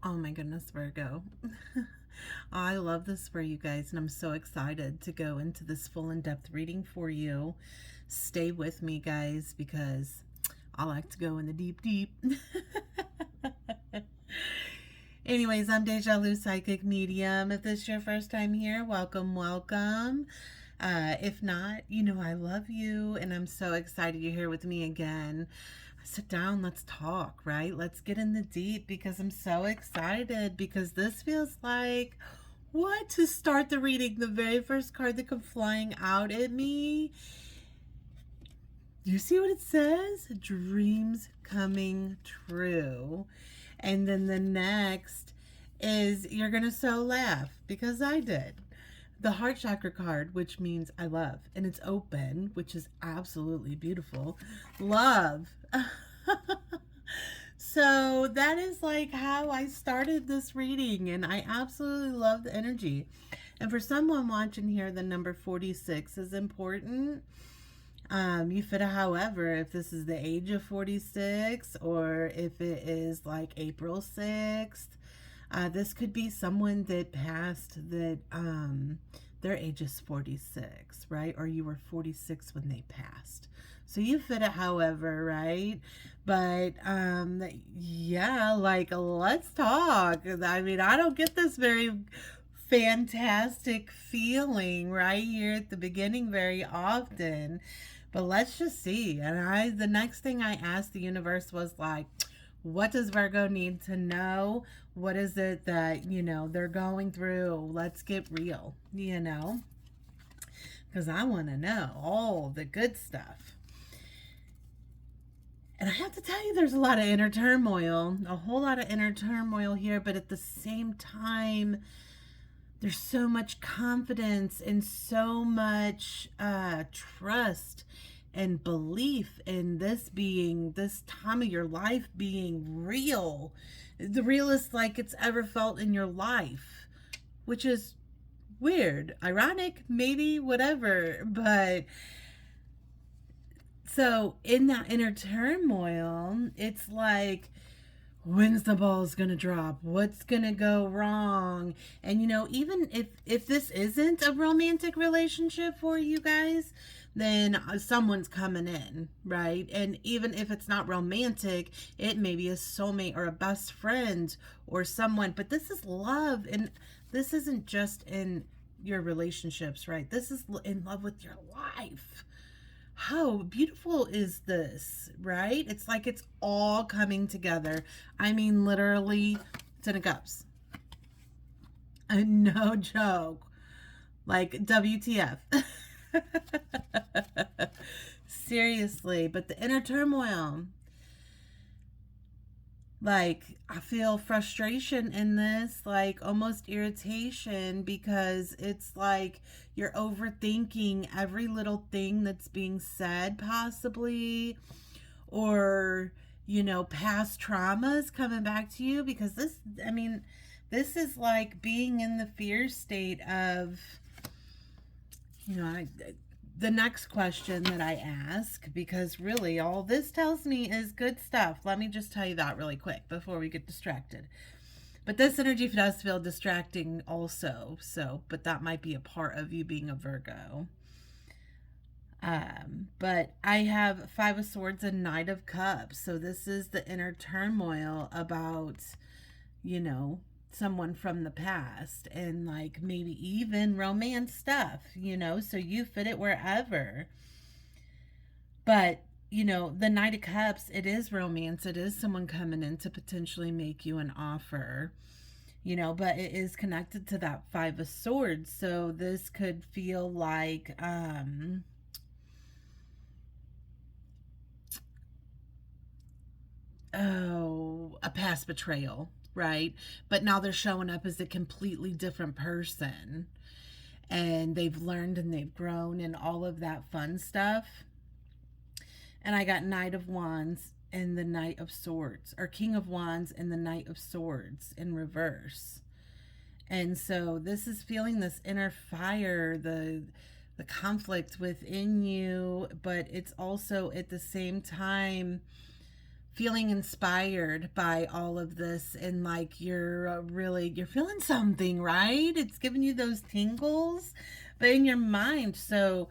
Oh my goodness, Virgo. I love this for you guys, and I'm so excited to go into this full in depth reading for you. Stay with me, guys, because I like to go in the deep, deep. Anyways, I'm Deja Lu Psychic Medium. If this is your first time here, welcome, welcome. If not, you know I love you, and I'm so excited you're here with me again. Sit down, let's talk, right? Let's get in the deep because I'm so excited because this feels like what to start the reading. The very first card that come flying out at me. You see what it says? Dreams coming true. And then the next is you're going to so laugh because I did. The heart chakra card, which means I love, and it's open, which is absolutely beautiful. Love. So that is like how I started this reading, and I absolutely love the energy. And for someone watching here, the number 46 is important. You fit a however, if this is the age of 46 or if it is like April 6th. This could be someone that passed that their age is 46, right? Or you were 46 when they passed. So you fit it however, right? But yeah, like let's talk. I mean, I don't get this very fantastic feeling right here at the beginning very often. But let's just see. And the next thing I asked the universe was like, what does Virgo need to know? What is it that, they're going through? Let's get real, because I want to know all the good stuff. And I have to tell you, there's a lot of inner turmoil, a whole lot of inner turmoil here, but at the same time, there's so much confidence and so much trust and belief in this time of your life being real, the realest like it's ever felt in your life, which is weird, ironic, maybe, whatever. But so in that inner turmoil, it's like, when's the ball's gonna drop, what's gonna go wrong? And even if this isn't a romantic relationship for you guys, then someone's coming in, right? And even if it's not romantic, it may be a soulmate or a best friend or someone. But this is love, and this isn't just in your relationships, right? This is in love with your life. How beautiful is this, right? It's like it's all coming together. I mean, literally, Ten of Cups. No joke. Like, WTF. Seriously, but the inner turmoil. Like, I feel frustration in this, like almost irritation, because it's like you're overthinking every little thing that's being said, possibly, or, past traumas coming back to you. Because this is like being in the fear state of, the next question that I ask, because really all this tells me is good stuff. Let me just tell you that really quick before we get distracted. But this energy does feel distracting also. So, but that might be a part of you being a Virgo. But I have Five of Swords and Knight of Cups. So this is the inner turmoil about, someone from the past, and like maybe even romance stuff, so you fit it wherever. But the Knight of Cups, it is romance, it is someone coming in to potentially make you an offer, but it is connected to that Five of Swords. So this could feel like a past betrayal, right? But now they're showing up as a completely different person, and they've learned and they've grown and all of that fun stuff. And I got Knight of Wands and the Knight of Swords, or King of Wands and the Knight of Swords in reverse. And so this is feeling this inner fire, the conflict within you, but it's also at the same time feeling inspired by all of this, and like you're feeling something, right? It's giving you those tingles, but in your mind. So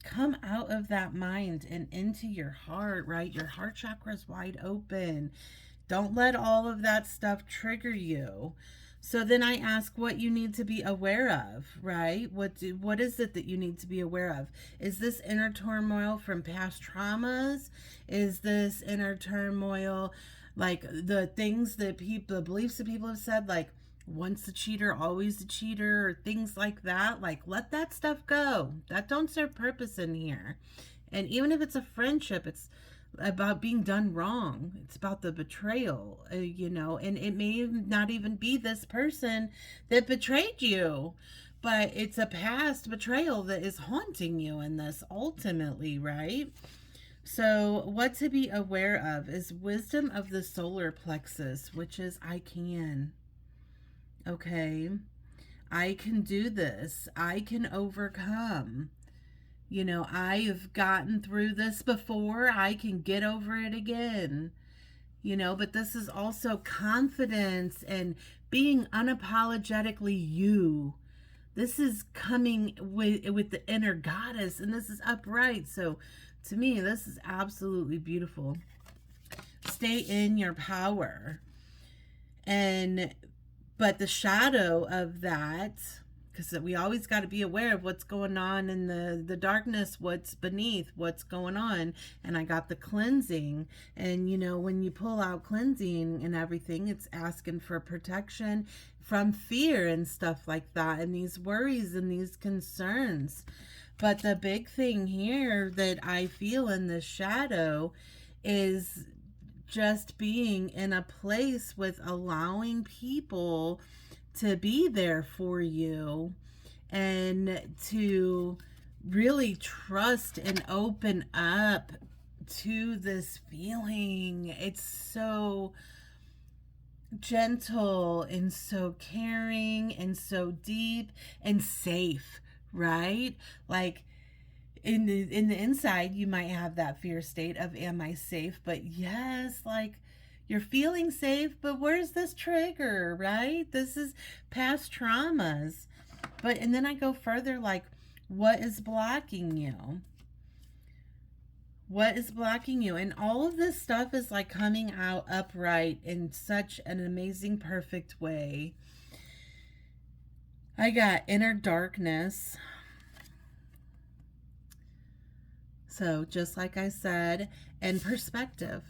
come out of that mind and into your heart, right? Your heart chakra is wide open. Don't let all of that stuff trigger you. So then I ask what you need to be aware of, right? What is it that you need to be aware of? Is this inner turmoil from past traumas? Is this inner turmoil like the things that people, the beliefs that people have said, like once the cheater, always the cheater, or things like that? Like, let that stuff go. That don't serve purpose in here. And even if it's a friendship, it's about being done wrong. It's about the betrayal, and it may not even be this person that betrayed you, but it's a past betrayal that is haunting you in this ultimately, right? So what to be aware of is wisdom of the solar plexus, which is I can. Okay. I can do this. I can overcome. I've gotten through this before. I can get over it again. But this is also confidence and being unapologetically you. This is coming with the inner goddess, and this is upright. So to me, this is absolutely beautiful. Stay in your power. But the shadow of that, because we always got to be aware of what's going on in the darkness, what's beneath, what's going on. And I got the cleansing. And, when you pull out cleansing and everything, it's asking for protection from fear and stuff like that, and these worries and these concerns. But the big thing here that I feel in the shadow is just being in a place with allowing people to be there for you and to really trust and open up to this feeling. It's so gentle and so caring and so deep and safe, right? Like in the inside, you might have that fear state of, am I safe? But yes, like you're feeling safe, but where's this trigger, right? This is past traumas. And then I go further, like, what is blocking you? What is blocking you? And all of this stuff is like coming out upright in such an amazing, perfect way. I got inner darkness. So just like I said, and perspective.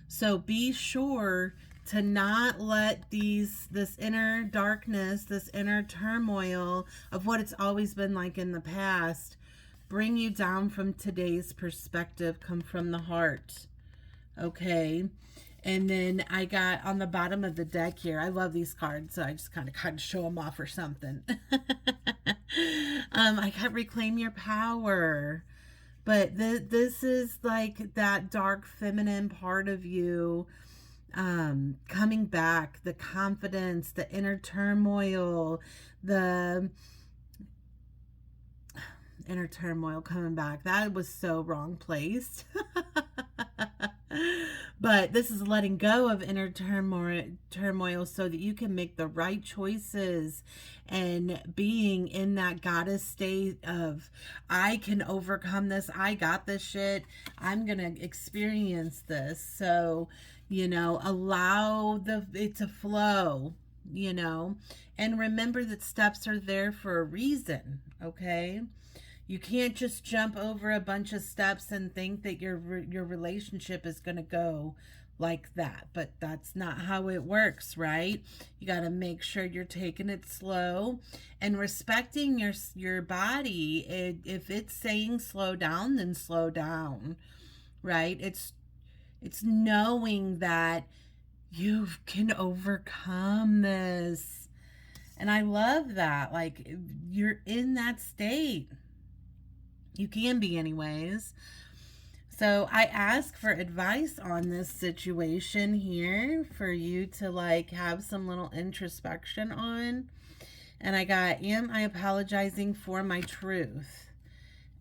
So be sure to not let this inner darkness, this inner turmoil of what it's always been like in the past, bring you down from today's perspective. Come from the heart. Okay. And then I got on the bottom of the deck here, I love these cards, so I just kind of show them off or something. I got reclaim your power. But this is like that dark feminine part of you coming back, the confidence, the inner turmoil, the inner turmoil coming back. That was so wrong placed. But this is letting go of inner turmoil so that you can make the right choices and being in that goddess state of, I can overcome this. I got this shit. I'm going to experience this. So, allow it to flow, and remember that steps are there for a reason. Okay. You can't just jump over a bunch of steps and think that your relationship is going to go like that. But that's not how it works, right? You got to make sure you're taking it slow and respecting your body. If it's saying slow down, then slow down, right? It's knowing that you can overcome this. And I love that. Like, you're in that state. You can be anyways. So I ask for advice on this situation here for you to like have some little introspection on. And I got, am I apologizing for my truth?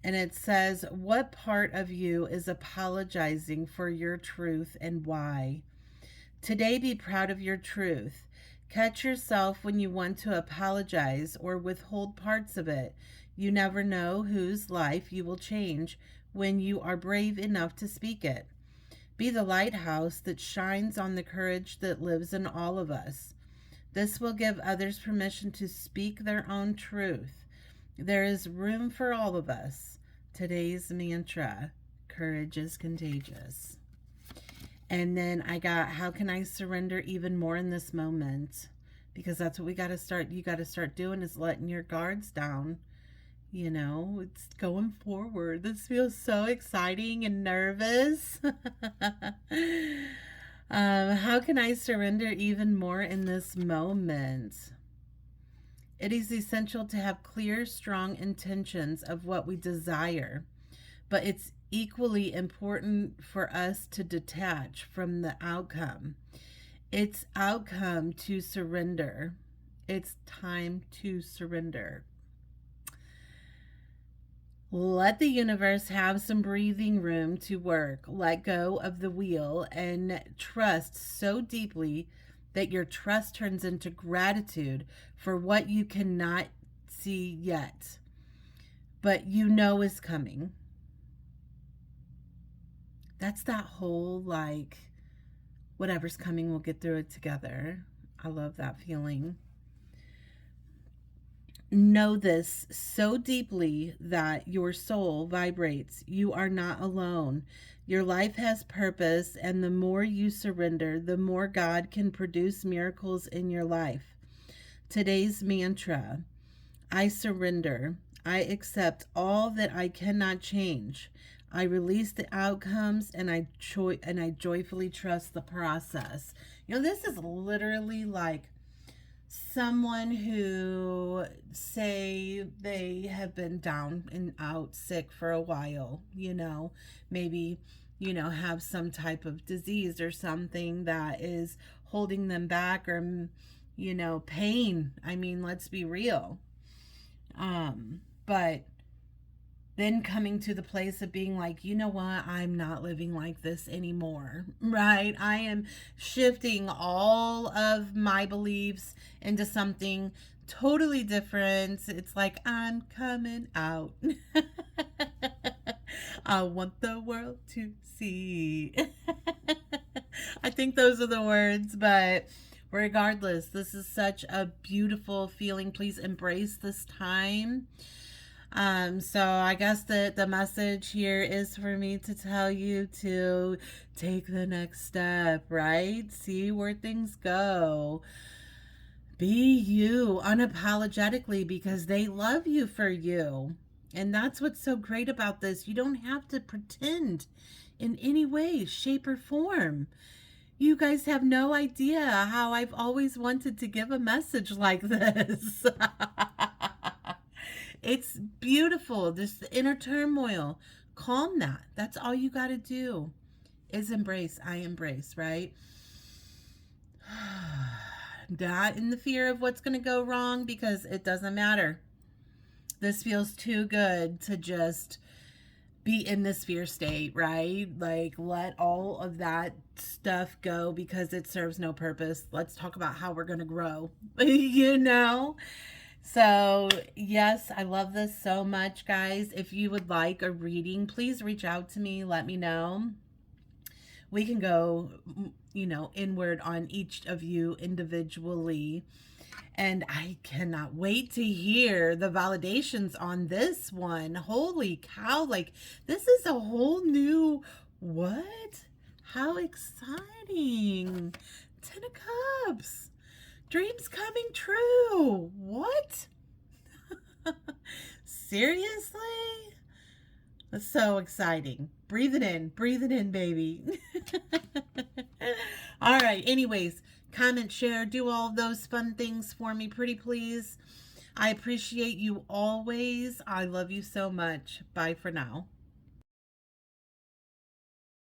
And it says, what part of you is apologizing for your truth and why? Today, be proud of your truth. Catch yourself when you want to apologize or withhold parts of it. You never know whose life you will change when you are brave enough to speak it. Be the lighthouse that shines on the courage that lives in all of us. This will give others permission to speak their own truth. There is room for all of us. Today's mantra, courage is contagious. And then I got, how can I surrender even more in this moment? Because that's what we got to start. You got to start doing is letting your guards down. You know, it's going forward. This feels so exciting and nervous. How can I surrender even more in this moment? It is essential to have clear, strong intentions of what we desire, but it's equally important for us to detach from the outcome. It's outcome to surrender. It's time to surrender. Let the universe have some breathing room to work. Let go of the wheel and trust so deeply that your trust turns into gratitude for what you cannot see yet, but you know is coming. That's that whole, like, whatever's coming, we'll get through it together. I love that feeling. Know this so deeply that your soul vibrates. You are not alone. Your life has purpose, and the more you surrender, the more God can produce miracles in your life. Today's mantra, I surrender. I accept all that I cannot change. I release the outcomes, and I joyfully trust the process. You know, this is literally like someone who, say they have been down and out sick for a while, maybe, have some type of disease or something that is holding them back, or, pain. I mean, let's be real. But then coming to the place of being like, you know what, I'm not living like this anymore, right? I am shifting all of my beliefs into something totally different. It's like, I'm coming out. I want the world to see. I think those are the words, but regardless, this is such a beautiful feeling. Please embrace this time. So I guess the message here is for me to tell you to take the next step, right? See where things go. Be you unapologetically, because they love you for you. And that's what's so great about this. You don't have to pretend in any way, shape, or form. You guys have no idea how I've always wanted to give a message like this. It's beautiful. This inner turmoil. Calm that. That's all you got to do is embrace. I embrace, right? Not in the fear of what's going to go wrong, because it doesn't matter. This feels too good to just be in this fear state, right? Like, let all of that stuff go because it serves no purpose. Let's talk about how we're going to grow, So, yes, I love this so much, guys. If you would like a reading, please reach out to me. Let me know. We can go, inward on each of you individually. And I cannot wait to hear the validations on this one. Holy cow. Like, this is a whole new, what? How exciting. 10 of Cups. Dreams coming true. What? Seriously? That's so exciting. Breathe it in, baby. All right. Anyways, comment, share, do all those fun things for me, pretty please. I appreciate you always. I love you so much. Bye for now.